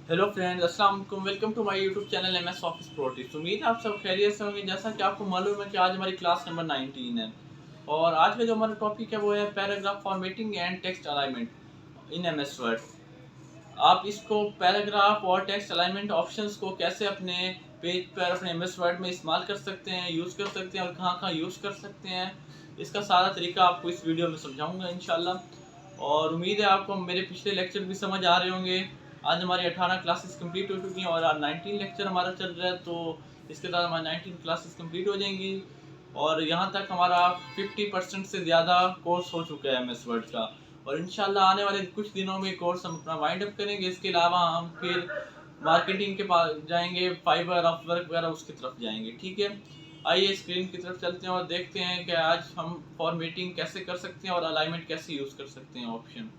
Hello friends, अस्सलाम वालेकुम। Welcome to my YouTube channel MS office pro tips. उम्मीद है आप सब खैरियत से होंगे। जैसा कि आपको मालूम है कि आज हमारी क्लास नंबर 19 है और आज का जो हमारा टॉपिक है वो है paragraph formatting and text alignment in MS word. आप इसको पैराग्राफ और टेक्स्ट अलाइनमेंट ऑप्शंस को कैसे अपने पेज पर अपने MS वर्ड में इस्तेमाल कर सकते हैं, यूज़ कर सकते हैं और कहाँ कहाँ यूज़ कर सकते हैं, इसका सारा तरीका आपको इस वीडियो में समझाऊंगा इंशाल्लाह। और उम्मीद है आपको मेरे पिछले लेक्चर भी समझ आ रहे होंगे। आज हमारी 18 क्लासेस कंप्लीट हो चुकी हैं और आज 19 लेक्चर हमारा चल रहा है, तो इसके साथ हमारी 19 क्लासेस कंप्लीट हो जाएंगी और यहाँ तक हमारा 50% से ज़्यादा कोर्स हो चुका है MS वर्ड का। और इंशाल्लाह आने वाले कुछ दिनों में कोर्स हम अपना वाइंड अप करेंगे। इसके अलावा हम फिर मार्केटिंग के पास जाएंगे, फाइबर अपवर्क वगैरह उसकी तरफ जाएंगे। ठीक है, आइए स्क्रीन की तरफ चलते हैं और देखते हैं कि आज हम फॉर्मेटिंग कैसे कर सकते हैं और अलाइनमेंट कैसे यूज़ कर सकते हैं ऑप्शन।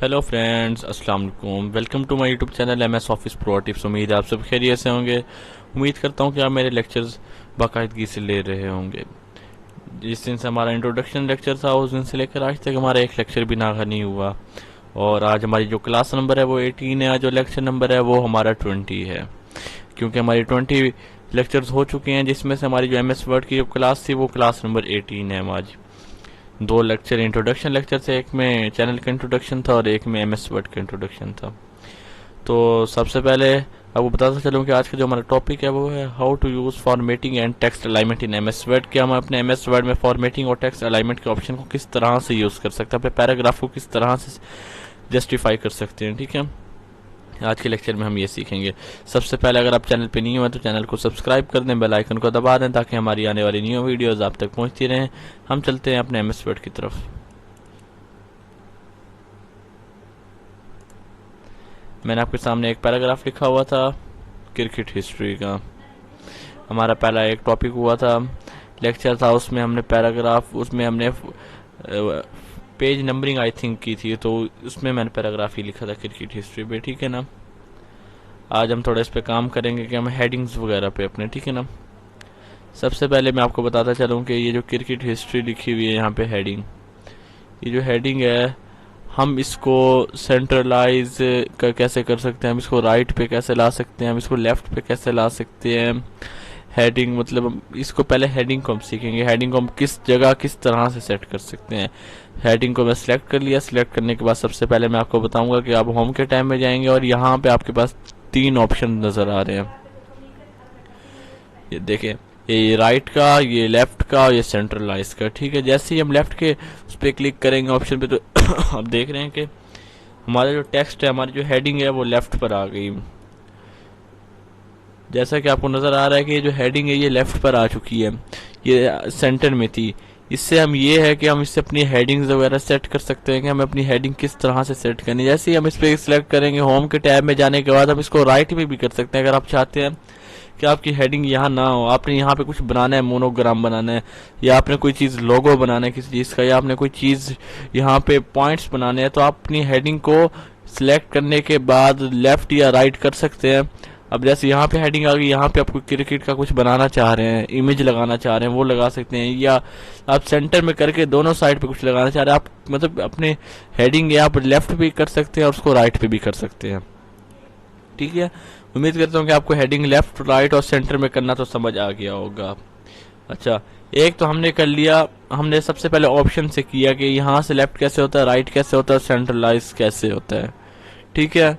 हेलो फ्रेंड्स, अस्सलाम वालेकुम। Welcome to my YouTube channel MS office pro tips. उम्मीद है आप सब खैरियत से होंगे। उम्मीद करता हूँ कि आप मेरे लेक्चर्स बाकायदगी से ले रहे होंगे। जिस दिन से हमारा इंट्रोडक्शन लेक्चर था उस दिन से लेकर आज तक हमारा एक लेक्चर भी नागा नहीं हुआ और आज हमारी जो क्लास नंबर है वो 18 है, जो लेक्चर नंबर है वो हमारा 20 है, क्योंकि हमारी 20 लेक्चर्स हो चुके हैं, जिसमें से हमारी जो MS वर्ड की जो क्लास थी वो क्लास नंबर 18 है। हम आज दो लेक्चर इंट्रोडक्शन लेक्चर थे, एक में चैनल का इंट्रोडक्शन था और एक में MS वर्ड का इंट्रोडक्शन था। तो सबसे पहले आपको बताता चलूँ कि आज का जो हमारा टॉपिक है वो है how to use formatting and text alignment in MS Word. कि हम अपने MS वर्ड में फॉर्मेटिंग और टेक्स्ट अलाइनमेंट के ऑप्शन को किस तरह से यूज़ कर सकते हैं, अपने पैराग्राफ को किस तरह से जस्टिफाई कर सकते हैं। ठीक है, आज के लेक्चर में हम ये सीखेंगे। सबसे पहले अगर आप चैनल पे नहीं हुए तो चैनल को सब्सक्राइब कर दें, बेल आइकन को दबा दें ताकि हमारी आने वाली न्यू वीडियोस आप तक पहुंचती रहें। हम चलते हैं अपने MS वर्ड की तरफ। मैंने आपके सामने एक पैराग्राफ लिखा हुआ था क्रिकेट हिस्ट्री का। हमारा पहला एक टॉपिक हुआ था, लेक्चर था, उसमें हमने पैराग्राफ, उसमें हमने पेज नंबरिंग आई थिंक की थी, तो उसमें मैंने पैराग्राफ ही लिखा था क्रिकेट हिस्ट्री पे। ठीक है ना, आज हम थोड़ा इस पे काम करेंगे कि हम हेडिंग्स वगैरह पे अपने। ठीक है ना, सबसे पहले मैं आपको बताता चलूँ कि ये जो क्रिकेट हिस्ट्री लिखी हुई है यहाँ पे हेडिंग, ये जो हेडिंग है हम इसको सेंट्रलाइज कैसे कर सकते हैं, हम इसको राइट पे कैसे ला सकते हैं, हम इसको लेफ्ट पे कैसे ला सकते हैं। हेडिंग मतलब इसको पहले हेडिंग को हम सीखेंगे, हेडिंग को हम किस जगह किस तरह से सेट कर सकते हैं। हेडिंग को मैं सिलेक्ट कर लिया। सिलेक्ट करने के बाद सबसे पहले मैं आपको बताऊंगा कि आप होम के टाइम में जाएंगे और यहाँ पे आपके पास तीन ऑप्शन नजर आ रहे हैं। ये देखें, ये राइट का, ये लेफ्ट का और ये सेंट्रलाइज का। ठीक है, जैसे ही हम लेफ्ट के उस पर क्लिक करेंगे ऑप्शन पे, तो आप देख रहे हैं कि हमारा जो टेक्स्ट है, हमारी जो हेडिंग है वो लेफ्ट पर आ गई। जैसा कि आपको नजर आ रहा है कि ये जो हेडिंग है ये लेफ्ट पर आ चुकी है, ये सेंटर में थी। इससे हम ये है कि हम इससे अपनी हेडिंग्स वगैरह सेट कर सकते हैं कि हमें अपनी हेडिंग किस तरह से सेट करनी है। जैसे ही हम इस पर सिलेक्ट करेंगे, होम के टैब में जाने के बाद हम इसको राइट में भी कर सकते हैं। अगर आप चाहते हैं कि आपकी हेडिंग यहाँ ना हो, आपने यहाँ पे कुछ बनाना है, मोनोग्राम बनाना है, या आपने कोई चीज़ लोगो बनाना है किसी चीज़ का, या आपने कोई चीज़ यहाँ पे पॉइंट्स बनाने हैं, तो आप अपनी हेडिंग को सिलेक्ट करने के बाद लेफ्ट या राइट कर सकते हैं। अब जैसे यहाँ पे हेडिंग आ गई, यहाँ पे आपको क्रिकेट का कुछ बनाना चाह रहे हैं, इमेज लगाना चाह रहे हैं, वो लगा सकते हैं, या आप सेंटर में करके दोनों साइड पे कुछ लगाना चाह रहे हैं, आप मतलब अपने हेडिंग या आप लेफ्ट भी कर सकते हैं और उसको राइट पे भी कर सकते हैं। ठीक है, उम्मीद करता हूँ कि आपको हेडिंग लेफ्ट, राइट और सेंटर में करना तो समझ आ गया होगा। अच्छा, एक तो हमने कर लिया, हमने सबसे पहले ऑप्शन से किया कि यहाँ से लेफ्ट कैसे होता है, राइट कैसे होता है, सेंट्रलाइज कैसे होता है। ठीक है,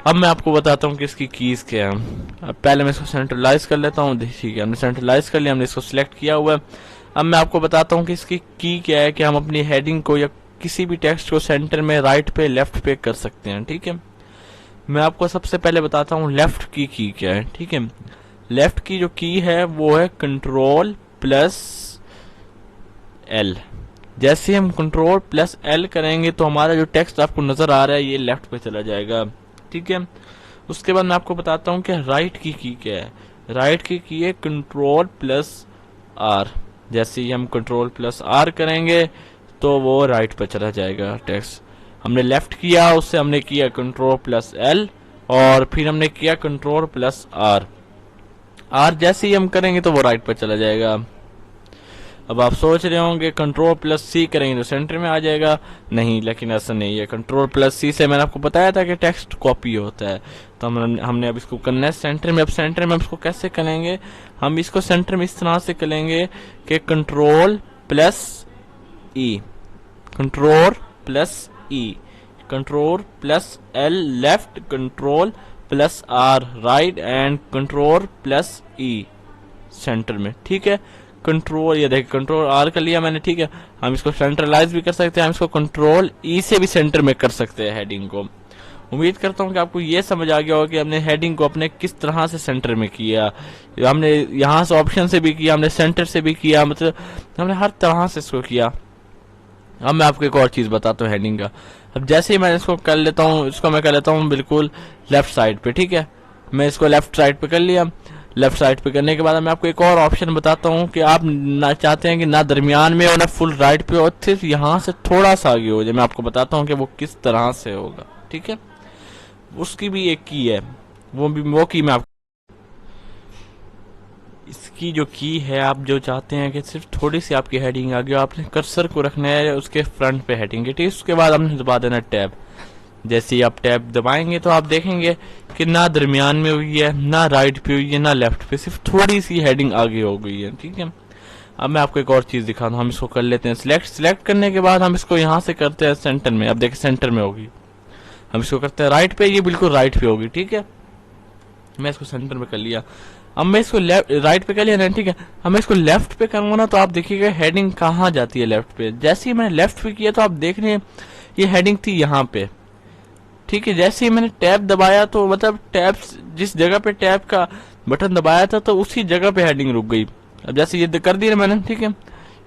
अब मैं आपको बताता हूँ कि इसकी कीज क्या है। अब पहले मैं इसको सेंट्रलाइज कर लेता हूँ। ठीक है, हमने सेंट्रलाइज कर लिया, हमने इसको सिलेक्ट किया हुआ है। अब मैं आपको बताता हूँ कि इसकी की क्या है, कि हम अपनी हेडिंग को या किसी भी टेक्स्ट को सेंटर में राइट पे, लेफ्ट पे कर सकते हैं। ठीक है, मैं आपको सबसे पहले बताता हूँ लेफ्ट की क्या है। ठीक है, लेफ्ट की जो की है वो है कंट्रोल प्लस एल। जैसे हम कंट्रोल प्लस एल करेंगे तो हमारा जो टेक्स्ट आपको नजर आ रहा है ये लेफ्ट पे चला जाएगा। ठीक है, उसके बाद मैं आपको बताता हूँ कि राइट की क्या है। राइट की है कंट्रोल प्लस आर। जैसे ही हम कंट्रोल प्लस आर करेंगे तो वो राइट पे चला जाएगा टेक्स्ट। हमने लेफ्ट किया, उससे हमने किया कंट्रोल प्लस एल और फिर हमने किया कंट्रोल प्लस आर। आर जैसे ही हम करेंगे तो वो राइट पर चला जाएगा। अब आप सोच रहे होंगे कंट्रोल प्लस सी करेंगे तो सेंटर में आ जाएगा, नहीं, लेकिन ऐसा नहीं है। कंट्रोल प्लस सी से मैंने आपको बताया था कि टेक्स्ट कॉपी होता है, तो हमने अब इसको करना है सेंटर में। अब सेंटर में हम इसको कैसे करेंगे, हम इसको सेंटर में इस तरह से करेंगे कि control plus E, control plus E, control plus L left, control plus R right and control plus E centre में। ठीक है, कंट्रोल, ये देखिए कंट्रोल आर कर लिया मैंने। ठीक है, हम इसको सेंट्रलाइज भी कर सकते हैं, हम इसको कंट्रोल ई से भी सेंटर में कर सकते हैं हेडिंग को। उम्मीद करता हूँ कि आपको ये समझ आ गया होगा कि हमने हेडिंग को अपने किस तरह से सेंटर में किया। हमने यहाँ से ऑप्शन से भी किया, हमने सेंटर से भी किया, मतलब हमने हर तरह से इसको किया। अब मैं आपको एक और चीज बताता हूँ हेडिंग का। अब जैसे ही मैं इसको कर लेता हूँ, इसको मैं कर लेता हूँ बिल्कुल लेफ्ट साइड पे। ठीक है, मैं इसको लेफ्ट साइड पे कर लिया। लेफ्ट साइड पे करने के बाद मैं आपको एक और ऑप्शन बताता हूँ कि आप ना चाहते हैं कि ना दरमियान में और ना फुल राइट पे और सिर्फ यहाँ से थोड़ा सा आगे हो जाए। मैं आपको बताता हूँ कि वो किस तरह से होगा। ठीक है, उसकी भी एक की है, वो की मैं आपको, इसकी जो की है, आप जो चाहते हैं कि सिर्फ थोड़ी सी आपकी हेडिंग आ गई, आपने कर्सर को रखना है उसके फ्रंट पे हेडिंग के। ठीक है, उसके बाद आपने दबा देना टैब। जैसे ही आप टैब दबाएंगे तो आप देखेंगे कि ना दरमियान में हुई है, ना राइट पे हुई है, ना लेफ्ट पे, सिर्फ थोड़ी सी हेडिंग आगे हो गई है। ठीक है, अब मैं आपको एक और चीज दिखाता हूँ। हम इसको कर लेते हैं सिलेक्ट करने के बाद हम इसको यहाँ से करते हैं सेंटर में। अब देखिए सेंटर में होगी। हम इसको करते हैं राइट पे, ये बिल्कुल राइट पे होगी। ठीक है, मैं इसको सेंटर में कर लिया। अब मैं इसको राइट पे कर लिया ना। ठीक है, अब मैं इसको लेफ्ट पे करूंगा ना, तो आप देखिएगा हेडिंग कहाँ जाती है लेफ्ट पे। जैसे ही मैंने लेफ्ट पे किया तो आप देख रहे हैं ये हेडिंग थी यहाँ पे। ठीक है, जैसे ही मैंने टैब दबाया तो मतलब टैब जिस जगह पे टैब का बटन दबाया था तो उसी जगह पे हेडिंग रुक गई। अब जैसे ये कर दिया मैंने। ठीक है,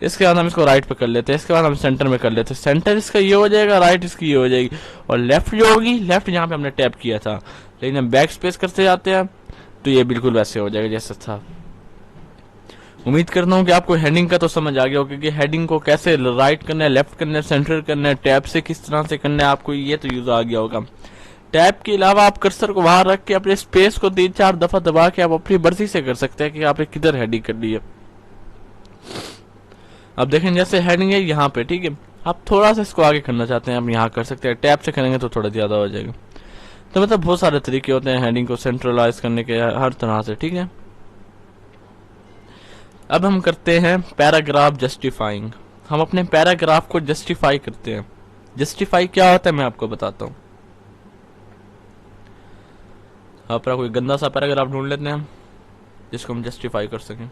इसके बाद हम इसको राइट पे कर लेते हैं, इसके बाद हम सेंटर में कर लेते हैं। सेंटर इसका ये हो जाएगा, राइट इसकी ये हो जाएगी, और लेफ्ट जो होगी, लेफ्ट जहाँ पे हमने टैप किया था, लेकिन हम बैक स्पेस करते जाते हैं तो ये बिल्कुल वैसे हो जाएगा जैसा था। उम्मीद करता हूँ कि आपको हेडिंग का तो समझ आ गया होगा कि हेडिंग को कैसे राइट करना है, लेफ्ट करना है, सेंटर करना है, टैब से किस तरह से करना है, आपको ये तो यूज आ गया होगा। टैब के अलावा आप कर्सर को बाहर रख के अपने स्पेस को 3-4 दफा दबा के आप अपनी मर्जी से कर सकते हैं कि आपने किधर हेडिंग करनी है। अब देखें जैसे हेडिंग है यहाँ पे। ठीक है, आप थोड़ा सा इसको आगे करना चाहते हैं, आप यहाँ कर सकते हैं। टैब से करेंगे तो थोड़ा ज्यादा हो जाएगा। तो मतलब बहुत सारे तरीके होते हैं हेडिंग को सेंट्रलाइज करने के हर तरह से। ठीक है, अब हम करते हैं पैराग्राफ जस्टिफाइंग। हम अपने पैराग्राफ को जस्टिफाई करते हैं। जस्टिफाई क्या होता है मैं आपको बताता हूँ। अपना कोई गंदा सा पैराग्राफ ढूंढ लेते हैं जिसको हम जस्टिफाई कर सकें।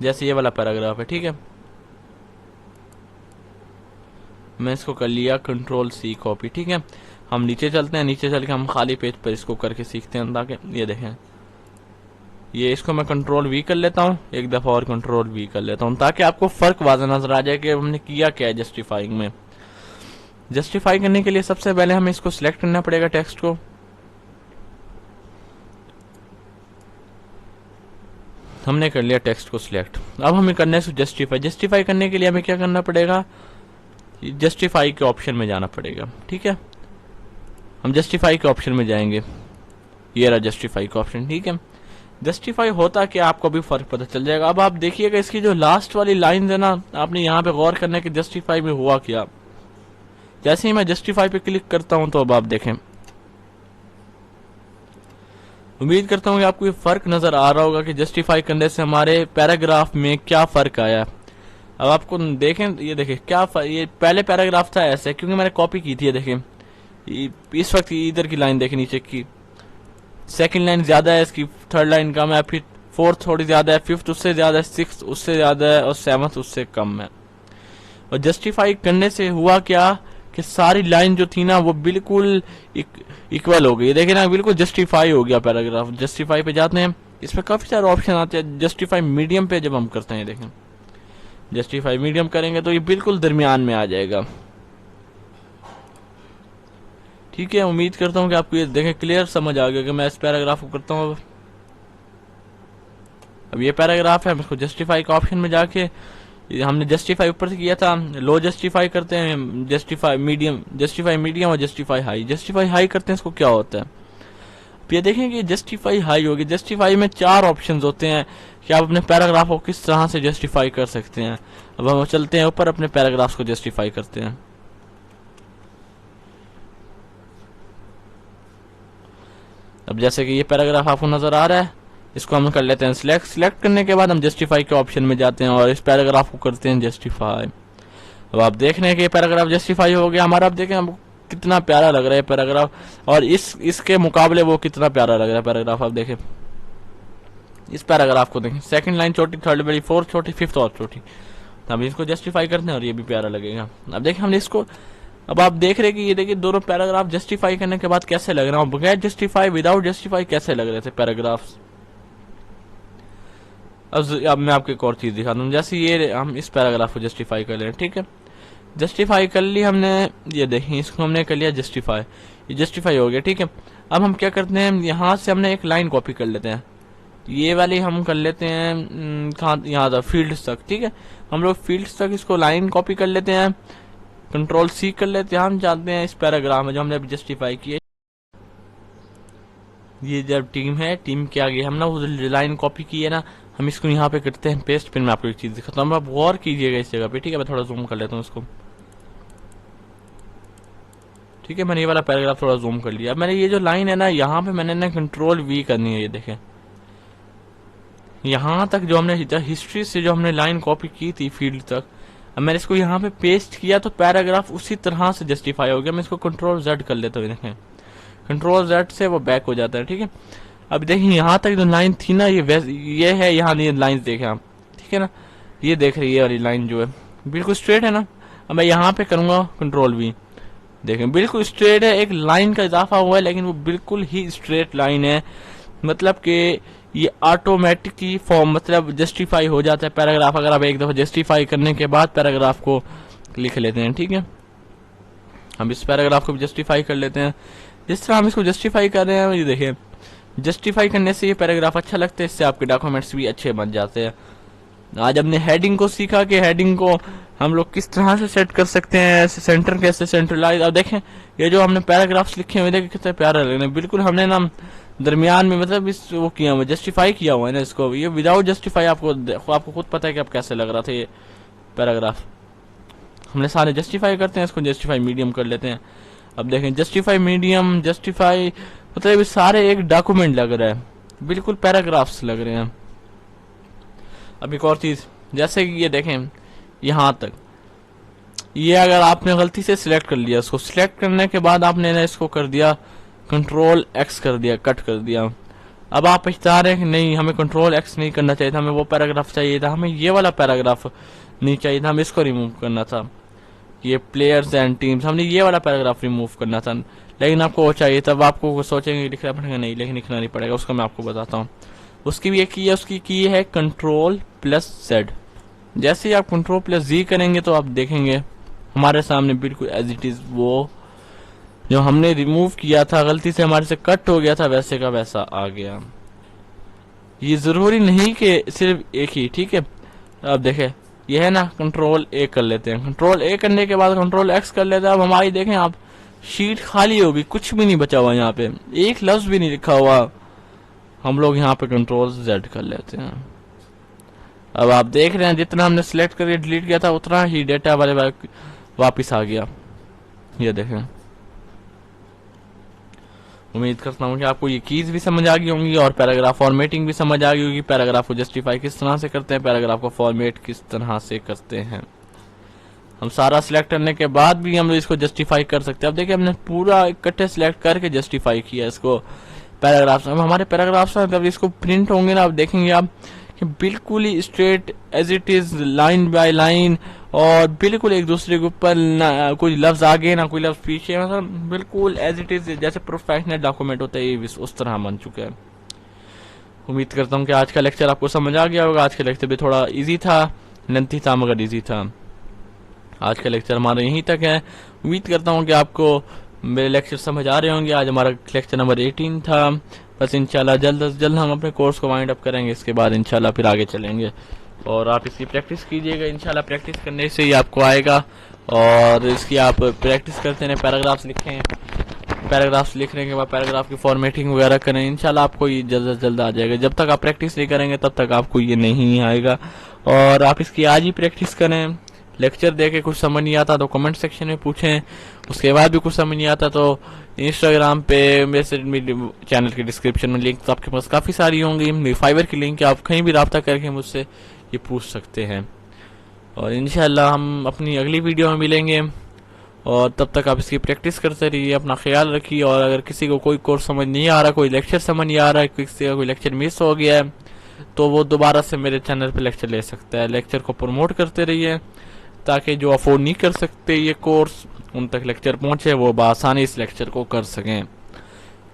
जैसे ये वाला पैराग्राफ है। ठीक है, मैं इसको कर लिया कंट्रोल सी कॉपी। ठीक है, हम नीचे चलते हैं, नीचे चल के हम खाली पेज पर इसको करके सीखते हैं, ताकि ये देखें, ये इसको मैं कंट्रोल वी कर लेता हूँ, एक दफा और कंट्रोल वी कर लेता हूँ, ताकि आपको फर्क वाज़ह नजर आ जाए कि हमने किया क्या है जस्टिफाइंग में। जस्टिफाई करने के लिए सबसे पहले हमें इसको सिलेक्ट करना पड़ेगा, टेक्स्ट को। हमने कर लिया टेक्स्ट को सिलेक्ट। अब हमें करना है जस्टिफाई। जस्टिफाई करने के लिए हमें क्या करना पड़ेगा, जस्टिफाई के ऑप्शन में जाना पड़ेगा। ठीक है, हम जस्टिफाई के ऑप्शन में जाएंगे, ये रहा जस्टिफाई का ऑप्शन। ठीक है, जस्टिफाई होता कि आपको भी फर्क पता चल जाएगा। अब आप देखिएगा इसकी जो लास्ट वाली लाइन है ना, आपने यहाँ पे गौर करना है कि जस्टिफाई में हुआ क्या। जैसे ही मैं जस्टिफाई पे क्लिक करता हूं तो अब आप देखें, उम्मीद करता हूं कि आपको ये फर्क नजर आ रहा होगा कि जस्टिफाई करने से हमारे पैराग्राफ में क्या फर्क आया। अब आपको देखें, ये देखें क्या ये पहले पैराग्राफ था ऐसे क्योंकि मैंने कॉपी की थी। ये देखें, इस वक्त इधर की लाइन देखें, नीचे की सेकंड लाइन ज्यादा है, इसकी थर्ड लाइन कम है, फिर फोर्थ थोड़ी ज्यादा है, फिफ्थ उससे ज्यादा है, सिक्स्थ उससे ज्यादा है, और सेवंथ उससे कम है। और जस्टिफाई करने से हुआ क्या कि सारी लाइन जो थी ना वो बिल्कुल इक्वल हो गई। देखिए ना, बिल्कुल जस्टिफाई हो गया पैराग्राफ। जस्टिफाई पे जाते हैं, इसमें काफी सारे ऑप्शन आते हैं। जस्टिफाई मीडियम पे जब हम करते हैं, देखें जस्टिफाई मीडियम करेंगे तो ये बिल्कुल दरमियान में आ जाएगा। ठीक है, उम्मीद करता हूँ कि आपको ये देखें क्लियर समझ आ गया कि मैं इस पैराग्राफ को करता हूँ। अब ये पैराग्राफ है, हम इसको जस्टिफाई का ऑप्शन में जाके हमने जस्टिफाई ऊपर से किया था, लो जस्टिफाई करते हैं, जस्टिफाई मीडियम और जस्टिफाई हाई। जस्टिफाई हाई करते हैं, इसको क्या होता है? अब ये देखें कि जस्टिफाई हाई होगी। जस्टिफाई में 4 ऑप्शंस होते हैं कि आप अपने पैराग्राफ को किस तरह से जस्टिफाई कर सकते हैं। अब हम चलते हैं ऊपर, अपने पैराग्राफ को जस्टिफाई करते हैं। अब जैसे कि ये पैराग्राफ आपको नजर आ रहा है, इसको हम कर लेते हैं सिलेक्ट करने के बाद हम जस्टिफाई के ऑप्शन में जाते हैं और इस पैराग्राफ को करते हैं जस्टिफाई। अब आप देख रहे हैं कि पैराग्राफ जस्टिफाई हो गया हमारा। अब देखें हमको कितना प्यारा लग रहा है पैराग्राफ, और इसके मुकाबले वो कितना प्यारा लग रहा है पैराग्राफ। आप देखें इस पैराग्राफ को, देखें सेकंड लाइन छोटी, थर्ड बड़ी, फोर्थ छोटी, फिफ्थ और छोटी। अब इसको जस्टिफाई करते हैं और ये भी प्यारा लगेगा। अब देखें हमने इसको, अब आप देख रहे हैं कि ये देखिए दोनों पैराग्राफ जस्टिफाई करने के बाद कैसे लग रहा है, बगैर जस्टिफाई विदाउट जस्टिफाई कैसे लग रहे थे पैराग्राफ्स। अब मैं आपको एक और चीज दिखाता हूँ। जैसे ये हम इस पैराग्राफ को जस्टिफाई कर लें, ठीक है, जस्टिफाई कर ली हमने, ये देखें इसको हमने कर लिया जस्टिफाई, ये जस्टिफाई हो गया, ठीक है। अब हम क्या करते हैं, यहाँ से हमने एक लाइन कॉपी कर लेते हैं, ये वाली हम कर लेते हैं कहाँ, यहाँ था फील्ड्स तक, ठीक है। हम लोग फील्ड्स तक इसको लाइन कॉपी कर लेते हैं, कंट्रोल सी कर लेते हैं। हम जाते हैं इस पैराग्राफ में जो हमने अभी जस्टिफाई किया, ये जब टीम है, टीम के आगे हम ना वो लाइन कॉपी की है ना, हम इसको यहाँ पे करते हैं पेस्ट। फिर मैं आपको एक चीज दिखाता हूँ, आप गौर कीजिएगा इस जगह पे, ठीक है। मैं थोड़ा जूम कर लेता हूँ इसको, ठीक है। मैंने ये वाला पैराग्राफ थोड़ा जूम कर लिया। अब मैंने ये जो लाइन है ना, यहाँ पे मैंने ना कंट्रोल वी करनी है, ये देखें यहाँ तक जो हमने हिस्ट्री से जो हमने लाइन कॉपी की थी फील्ड तक, अब मैंने इसको यहाँ पे पेस्ट किया तो पैराग्राफ उसी तरह से जस्टिफाई हो गया। मैं इसको कंट्रोल जेड कर लेता हूँ, देखें कंट्रोल जेड से वो बैक हो जाता है, ठीक है। अब देखिए यहाँ तक जो लाइन थी ना, ये है, यहाँ ये लाइन देखें आप, ठीक है ना, ये देख रही है ये वाली लाइन जो है बिल्कुल स्ट्रेट है ना। अब मैं यहाँ पे करूंगा कंट्रोल वी, देखें बिल्कुल स्ट्रेट है, एक लाइन का इजाफा हुआ है लेकिन वो बिल्कुल ही स्ट्रेट लाइन है। मतलब कि ये ऑटोमेटिकली फॉर्म मतलब जस्टिफाई हो जाता है पैराग्राफ, अगर आप एक दफा जस्टिफाई करने के बाद पैराग्राफ को लिख लेते हैं, ठीक है। हम इस पैराग्राफ को भी जस्टिफाई कर लेते हैं। जिस तरह हम इसको जस्टिफाई कर रहे हैं, ये देखिए जस्टिफाई करने से ये पैराग्राफ अच्छा लगता है, इससे आपके डॉक्यूमेंट्स भी अच्छे बन जाते हैं। आज हमने हेडिंग को सीखा कि हेडिंग को हम लोग किस तरह से सेट कर सकते हैं, सेंटर कैसे सेंट्रलाइज। अब देखें ये जो हमने पैराग्राफ्स लिखे हुए, देखें कितने प्यारा लग रहे हैं, बिल्कुल हमने ना दरमियान में मतलब इस वो किया हुआ, जस्टिफाई किया हुआ है ना इसको। ये विदाउट जस्टिफाई आपको खुद पता है कि अब कैसे लग रहा था ये पैराग्राफ। हमने सारे जस्टिफाई करते हैं, इसको जस्टिफाई मीडियम कर लेते हैं। अब देखें जस्टिफाई मीडियम, जस्टिफाई मतलब सारे एक डॉक्यूमेंट लग रहा है, बिल्कुल पैराग्राफ्स लग रहे हैं। अब एक और चीज, जैसे कि ये देखें यहाँ तक, ये अगर आपने गलती से सिलेक्ट कर लिया, इसको सिलेक्ट करने के बाद आपने ना इसको कर दिया कंट्रोल एक्स कर दिया, कट कर दिया। अब आप पछता रहे हैं कि नहीं हमें कंट्रोल एक्स नहीं करना चाहिए था, हमें वो पैराग्राफ चाहिए था, हमें ये वाला पैराग्राफ नहीं चाहिए था, हमें इसको रिमूव करना था, ये प्लेयर्स एंड टीम्स, हमने ये वाला पैराग्राफ रिमूव करना था, लेकिन आपको वो चाहिए। तब आपको सोचेंगे लिखना पड़ेगा, नहीं लेकिन लिखना नहीं पड़ेगा, उसका मैं आपको बताता हूँ। उसकी भी एक की है, उसकी की है कंट्रोल प्लस जेड। जैसे ही आप कंट्रोल प्लस जी करेंगे तो आप देखेंगे हमारे सामने बिल्कुल एज इट इज वो जो हमने रिमूव किया था, गलती से हमारे से कट हो गया था, वैसे का वैसा आ गया। ये जरूरी नहीं कि सिर्फ एक ही, ठीक है। अब देखें ये है ना, कंट्रोल ए कर लेते हैं, कंट्रोल ए करने के बाद कंट्रोल एक्स कर लेते हैं। अब हमारी देखें आप शीट खाली होगी, कुछ भी नहीं बचा हुआ, यहाँ पे एक लफ्ज भी नहीं लिखा हुआ। हम लोग यहाँ पे कंट्रोल जेड कर लेते हैं। अब आप देख रहे हैं जितना हमने सिलेक्ट करके डिलीट किया था उतना ही डेटा वाले वापिस आ गया, ये देखें। उम्मीद करता हूँ कि आपको ये कीज भी समझ आ गई होंगी और पैराग्राफ फॉर्मेटिंग भी समझ आ गई होगी, पैराग्राफ को जस्टिफाई किस तरह से करते हैं, पैराग्राफ को फॉर्मेट किस तरह से करते हैं। हम सारा सिलेक्ट करने के बाद भी हम इसको जस्टिफाई कर सकते हैं। अब देखिए हमने पूरा इकट्ठे सिलेक्ट करके जस्टिफाई किया इसको पैराग्राफ। अब हमारे पैराग्राफ जब इसको प्रिंट होंगे ना, आप देखेंगे आप कि बिल्कुल ही straight as it is, line by line, और बिल्कुल एक दूसरे के ऊपर ना कोई लफ्ज आगे ना कोई लफ्ज पीछे, मतलब बिल्कुल एज इट इज जैसे प्रोफेशनल डॉक्यूमेंट होता है, ये उस तरह बन चुका है। उम्मीद करता हूँ कि आज का लेक्चर आपको समझ आ गया होगा। आज का लेक्चर भी थोड़ा इजी था, लेंथी था मगर इजी था। आज का लेक्चर हमारा यहीं तक है। उम्मीद करता हूँ कि आपको मेरे लेक्चर समझ आ रहे होंगे। आज हमारा लेक्चर नंबर 18 था। बस इंशाल्लाह जल्द से जल्द हम अपने कोर्स को वाइंड अप करेंगे, इसके बाद इंशाल्लाह फिर आगे चलेंगे। और आप इसकी प्रैक्टिस कीजिएगा। इंशाल्लाह प्रैक्टिस करने से ही आपको आएगा। और इसकी आप प्रैक्टिस करते रहें, पैराग्राफ्स लिखें, पैराग्राफ्स लिखने के बाद पैराग्राफ की फॉर्मेटिंग वगैरह करें, इंशाल्लाह आपको ये जल्द से जल्द आ जाएगा। जब तक आप प्रैक्टिस नहीं करेंगे तब तक आपको ये नहीं आएगा। और आप इसकी आज ही प्रैक्टिस करें। लेक्चर देके कुछ समझ नहीं आता तो कमेंट सेक्शन में पूछें, उसके बाद भी कुछ समझ नहीं आता तो इंस्टाग्राम पे मेरे चैनल के डिस्क्रिप्शन में लिंक तो आपके पास काफ़ी सारी होंगी, फाइवर की लिंक है, आप कहीं भी रब्ता करके मुझसे ये पूछ सकते हैं। और इंशाल्लाह हम अपनी अगली वीडियो में मिलेंगे। और तब तक आप इसकी प्रैक्टिस करते रहिए, अपना ख्याल रखिए। और अगर किसी को कोई कोर्स समझ नहीं आ रहा, कोई लेक्चर समझ नहीं आ रहा है, किसी का कोई लेक्चर मिस हो गया है, तो वो दोबारा से मेरे चैनल पे लेक्चर ले सकता है। लेक्चर को प्रमोट करते रहिए ताकि जो अफोर्ड नहीं कर सकते ये कोर्स, उन तक लेक्चर पहुंचे, वो बआसानी इस लेक्चर को कर सकें।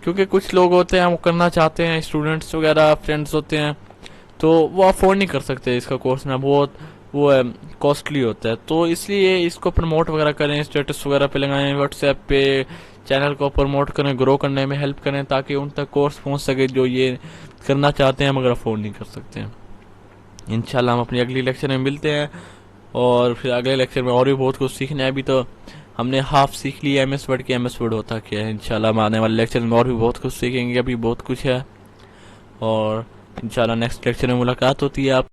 क्योंकि कुछ लोग होते हैं वो करना चाहते हैं, स्टूडेंट्स वगैरह फ्रेंड्स होते हैं, तो वो अफोर्ड नहीं कर सकते, इसका कोर्स में बहुत वो है कॉस्टली होता है। तो इसलिए इसको प्रमोट वगैरह करें, स्टेटस वगैरह पे लगाएं, व्हाट्सएप पे चैनल को प्रमोट करें, ग्रो करने में हेल्प करें ताकि उन तक कोर्स पहुंच सके जो ये करना चाहते हैं मगर अफोर्ड नहीं कर सकते हैं। इंशाल्लाह हम अपनी अगली लेक्चर में मिलते हैं और फिर अगले लेक्चर में और भी बहुत कुछ सीखना है। अभी तो हमने हाफ सीख लिया एमएस वर्ड की, एमएस वर्ड होता क्या है। इंशाल्लाह हम आने वाले लेक्चर में और भी बहुत कुछ सीखेंगे, अभी बहुत कुछ है। और इंशाल्लाह नेक्स्ट लेक्चर में मुलाकात होती है आप